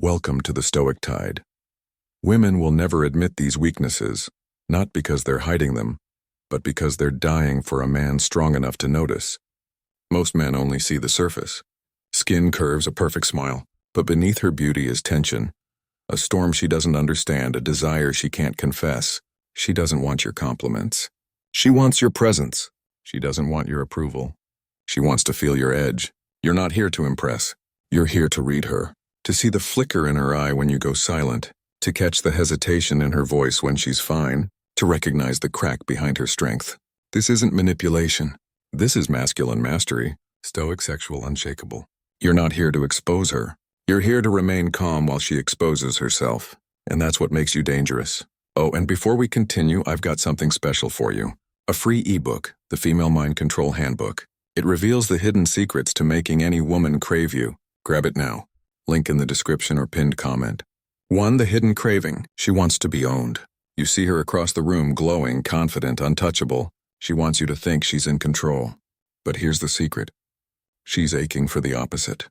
Welcome to the Stoic tide. Women will never admit these weaknesses, not because they're hiding them, but because they're dying for a man strong enough to notice. Most men only see the surface. Skin curves, a perfect smile, but beneath her beauty is tension. A storm she doesn't understand, a desire she can't confess. She doesn't want your compliments. She wants your presence. She doesn't want your approval. She wants to feel your edge. You're not here to impress. You're here to read her, to see the flicker in her eye when you go silent, to catch the hesitation in her voice when she's fine, to recognize the crack behind her strength. This isn't manipulation. This is masculine mastery, Stoic sexual unshakable. You're not here to expose her. You're here to remain calm while she exposes herself. And that's what makes you dangerous. Oh, and before we continue, I've got something special for you. A free ebook, the Female Mind Control Handbook. It reveals the hidden secrets to making any woman crave you. Grab it now. Link in the description or pinned comment. 1. The hidden craving. She wants to be owned. You see her across the room, glowing, confident, untouchable. She wants you to think she's in control. But here's the secret. She's aching for the opposite.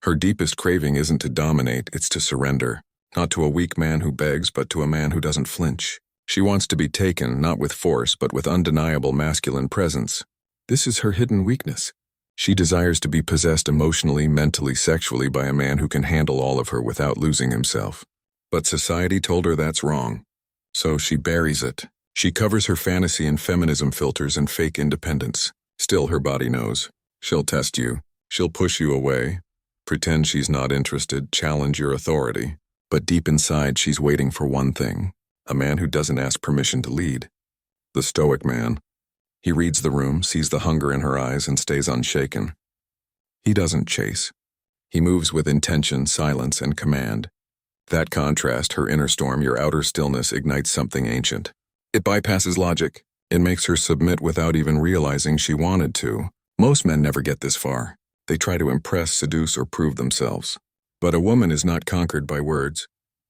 Her deepest craving isn't to dominate, it's to surrender. Not to a weak man who begs, but to a man who doesn't flinch. She wants to be taken, not with force, but with undeniable masculine presence. This is her hidden weakness. She desires to be possessed emotionally, mentally, sexually by a man who can handle all of her without losing himself. But society told her that's wrong. So she buries it. She covers her fantasy in feminism filters and fake independence. Still, her body knows. She'll test you. She'll push you away. Pretend she's not interested, challenge your authority. But deep inside, she's waiting for one thing. A man who doesn't ask permission to lead. The Stoic man. He reads the room, sees the hunger in her eyes, and stays unshaken. He doesn't chase. He moves with intention, silence, and command. That contrast, her inner storm, your outer stillness, ignites something ancient. It bypasses logic. It makes her submit without even realizing she wanted to. Most men never get this far. They try to impress, seduce, or prove themselves. But a woman is not conquered by words.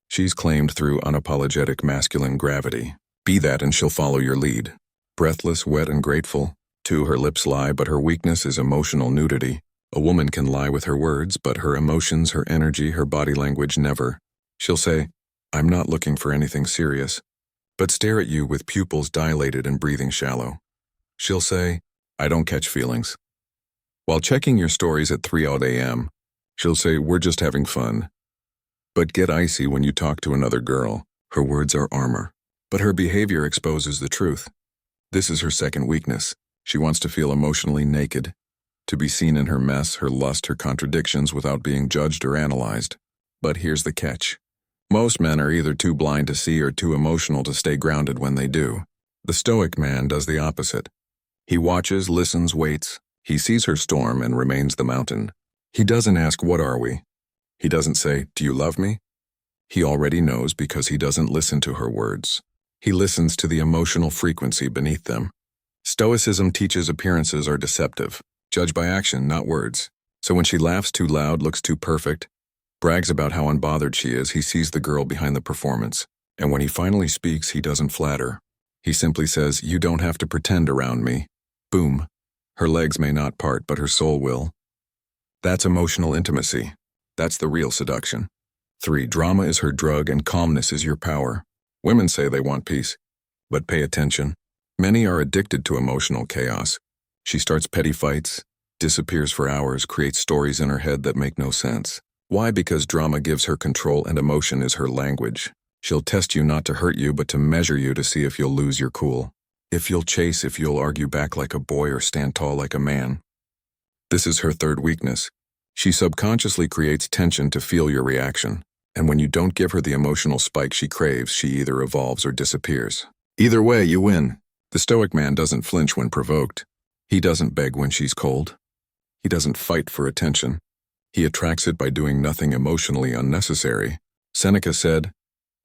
She's claimed through unapologetic masculine gravity. Be that and she'll follow your lead. Breathless, wet, and grateful. 2. Her lips lie, but her weakness is emotional nudity. A woman can lie with her words, but her emotions, her energy, her body language never. She'll say, I'm not looking for anything serious, but stare at you with pupils dilated and breathing shallow. She'll say, I don't catch feelings. While checking your stories at 3 a.m., she'll say, we're just having fun. But get icy when you talk to another girl. Her words are armor, but her behavior exposes the truth. This is her second weakness. She wants to feel emotionally naked, to be seen in her mess, her lust, her contradictions without being judged or analyzed. But here's the catch. Most men are either too blind to see or too emotional to stay grounded when they do. The Stoic man does the opposite. He watches, listens, waits. He sees her storm and remains the mountain. He doesn't ask, what are we? He doesn't say, do you love me? He already knows because he doesn't listen to her words. He listens to the emotional frequency beneath them. Stoicism teaches appearances are deceptive. Judge by action, not words. So when she laughs too loud, looks too perfect, brags about how unbothered she is, he sees the girl behind the performance. And when he finally speaks, he doesn't flatter. He simply says, you don't have to pretend around me. Boom. Her legs may not part, but her soul will. That's emotional intimacy. That's the real seduction. 3. Drama is her drug and calmness is your power. Women say they want peace, but pay attention. Many are addicted to emotional chaos. She starts petty fights, disappears for hours, creates stories in her head that make no sense. Why? Because drama gives her control and emotion is her language. She'll test you not to hurt you, but to measure you to see if you'll lose your cool. If you'll chase, if you'll argue back like a boy or stand tall like a man. This is her third weakness. She subconsciously creates tension to feel your reaction. And when you don't give her the emotional spike she craves, she either evolves or disappears. Either way, you win. The Stoic man doesn't flinch when provoked. He doesn't beg when she's cold. He doesn't fight for attention. He attracts it by doing nothing emotionally unnecessary. Seneca said,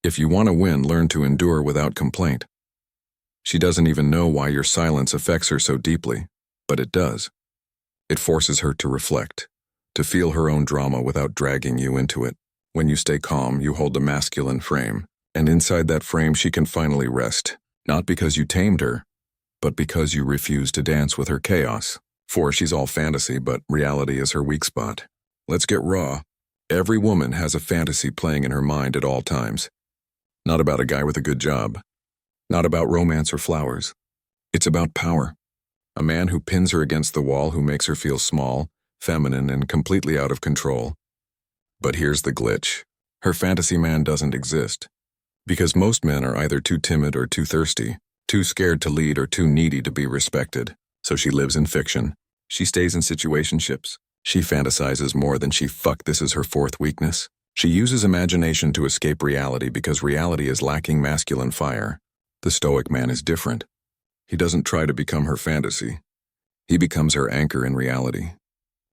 if you want to win, learn to endure without complaint. She doesn't even know why your silence affects her so deeply, but it does. It forces her to reflect, to feel her own drama without dragging you into it. When you stay calm, you hold a masculine frame, and inside that frame she can finally rest, not because you tamed her, but because you refuse to dance with her chaos. 4. She's all fantasy, but reality is her weak spot. Let's get raw. Every woman has a fantasy playing in her mind at all times. Not about a guy with a good job. Not about romance or flowers. It's about power. A man who pins her against the wall, who makes her feel small, feminine, and completely out of control. But here's the glitch. Her fantasy man doesn't exist. Because most men are either too timid or too thirsty, too scared to lead or too needy to be respected. So she lives in fiction. She stays in situationships. She fantasizes more than she This is her fourth weakness. She uses imagination to escape reality because reality is lacking masculine fire. The Stoic man is different. He doesn't try to become her fantasy. He becomes her anchor in reality.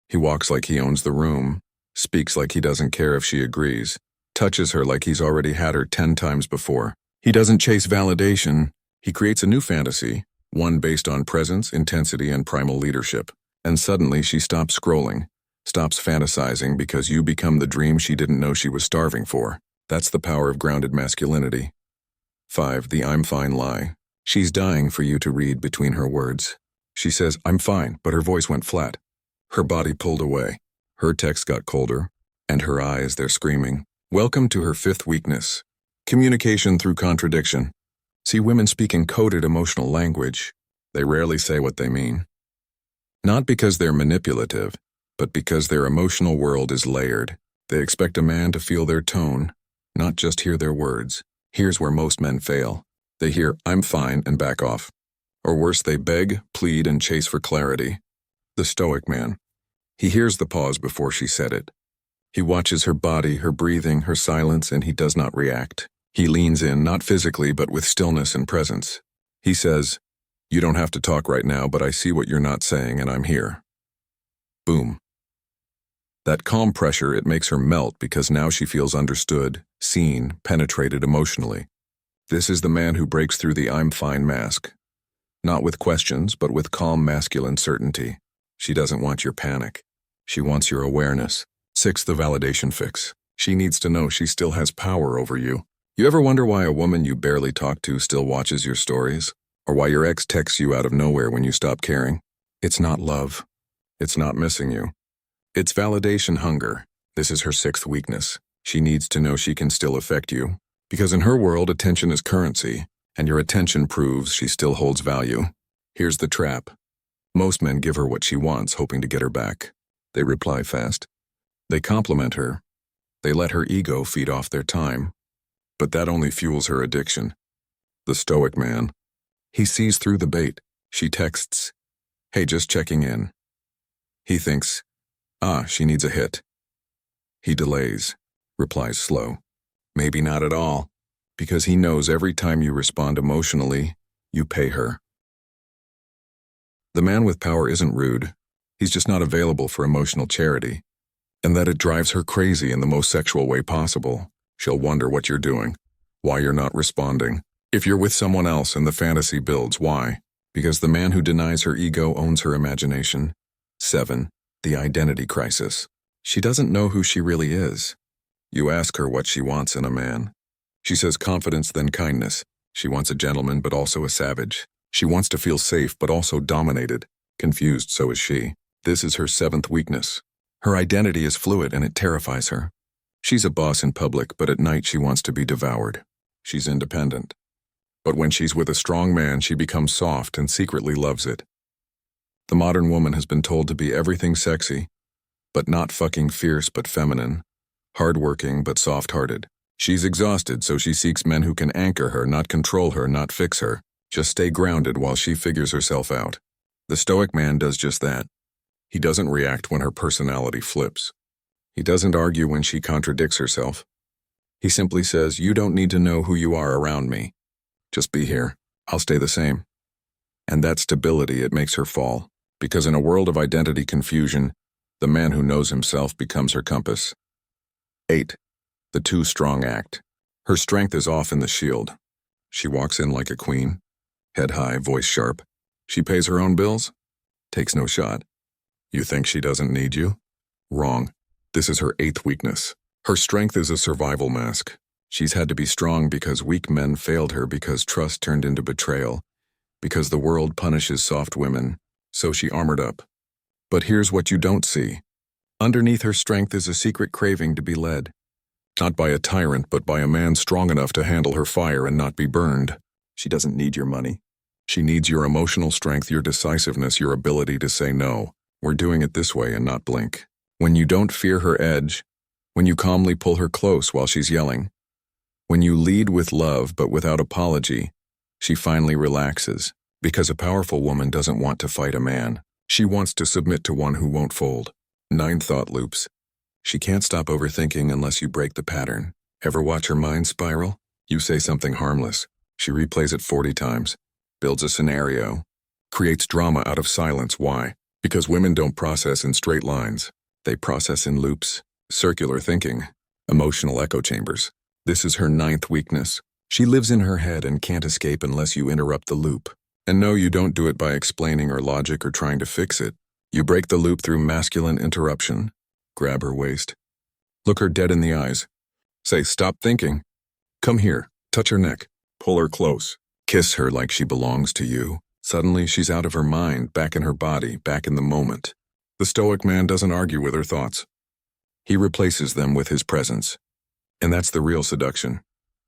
He walks like he owns the room, speaks like he doesn't care if she agrees, touches her like he's already had her 10 times before. He doesn't chase validation. He creates a new fantasy, one based on presence, intensity, and primal leadership. And suddenly she stops scrolling, stops fantasizing because you become the dream she didn't know she was starving for. That's the power of grounded masculinity. 5. The I'm fine lie. She's dying for you to read between her words. She says, I'm fine, but her voice went flat. Her body pulled away. Her text got colder, and her eyes, they're screaming. Welcome to her fifth weakness. Communication through contradiction. See, women speak in coded emotional language. They rarely say what they mean. Not because they're manipulative, but because their emotional world is layered. They expect a man to feel their tone, not just hear their words. Here's where most men fail. They hear, I'm fine, and back off. Or worse, they beg, plead, and chase for clarity. The Stoic man. He hears the pause before she said it. He watches her body, her breathing, her silence, and he does not react. He leans in, not physically, but with stillness and presence. He says, you don't have to talk right now, but I see what you're not saying, and I'm here. Boom. That calm pressure, it makes her melt because now she feels understood, seen, penetrated emotionally. This is the man who breaks through the I'm fine mask. Not with questions, but with calm masculine certainty. She doesn't want your panic. She wants your awareness. 6. The validation fix. She needs to know she still has power over you. You ever wonder why a woman you barely talk to still watches your stories? Or why your ex texts you out of nowhere when you stop caring? It's not love. It's not missing you. It's validation hunger. This is her 6th weakness. She needs to know she can still affect you. Because in her world, attention is currency, and your attention proves she still holds value. Here's the trap. Most men give her what she wants, hoping to get her back. They reply fast. They compliment her. They let her ego feed off their time. But that only fuels her addiction. The Stoic man. He sees through the bait. She texts, hey, just checking in. He thinks, she needs a hit. He delays, replies slow. Maybe not at all, because he knows every time you respond emotionally, you pay her. The man with power isn't rude. He's just not available for emotional charity. And that it drives her crazy in the most sexual way possible. She'll wonder what you're doing, why you're not responding. If you're with someone else and the fantasy builds, why? Because the man who denies her ego owns her imagination. 7. The identity crisis. She doesn't know who she really is. You ask her what she wants in a man. She says confidence, then kindness. She wants a gentleman, but also a savage. She wants to feel safe, but also dominated. Confused, so is she. This is her 7th weakness. Her identity is fluid, and it terrifies her. She's a boss in public, but at night she wants to be devoured. She's independent. But when she's with a strong man, she becomes soft and secretly loves it. The modern woman has been told to be everything sexy, but not fucking fierce but feminine, hardworking but soft-hearted. She's exhausted, so she seeks men who can anchor her, not control her, not fix her. Just stay grounded while she figures herself out. The Stoic man does just that. He doesn't react when her personality flips. He doesn't argue when she contradicts herself. He simply says, you don't need to know who you are around me. Just be here. I'll stay the same. And that stability, it makes her fall. Because in a world of identity confusion, the man who knows himself becomes her compass. 8. The too strong act. Her strength is off in the shield. She walks in like a queen. Head high, voice sharp. She pays her own bills. Takes no shot. You think she doesn't need you? Wrong. This is her 8th weakness. Her strength is a survival mask. She's had to be strong because weak men failed her, because trust turned into betrayal, because the world punishes soft women, so she armored up. But here's what you don't see. Underneath her strength is a secret craving to be led. Not by a tyrant, but by a man strong enough to handle her fire and not be burned. She doesn't need your money. She needs your emotional strength, your decisiveness, your ability to say no. We're doing it this way and not blink. When you don't fear her edge, when you calmly pull her close while she's yelling, when you lead with love but without apology, she finally relaxes. Because a powerful woman doesn't want to fight a man. She wants to submit to one who won't fold. 9 thought loops. She can't stop overthinking unless you break the pattern. Ever watch her mind spiral? You say something harmless. She replays it 40 times, builds a scenario, creates drama out of silence. Why? Because women don't process in straight lines. They process in loops, circular thinking, emotional echo chambers. This is her 9th weakness. She lives in her head and can't escape unless you interrupt the loop. And no, you don't do it by explaining or logic or trying to fix it. You break the loop through masculine interruption. Grab her waist. Look her dead in the eyes. Say, stop thinking. Come here. Touch her neck. Pull her close. Kiss her like she belongs to you. Suddenly, she's out of her mind, back in her body, back in the moment. The Stoic man doesn't argue with her thoughts. He replaces them with his presence. And that's the real seduction.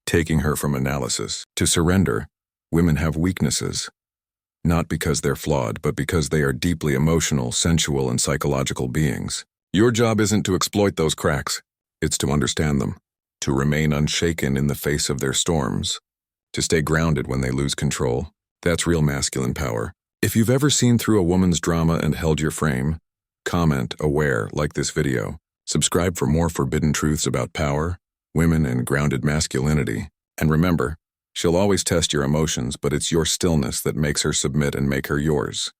Taking her from analysis to surrender. Women have weaknesses. Not because they're flawed, but because they are deeply emotional, sensual, and psychological beings. Your job isn't to exploit those cracks. It's to understand them, to remain unshaken in the face of their storms, to stay grounded when they lose control. That's real masculine power. If you've ever seen through a woman's drama and held your frame, comment, aware, like this video. Subscribe for more forbidden truths about power, women, and grounded masculinity. And remember, she'll always test your emotions, but it's your stillness that makes her submit and make her yours.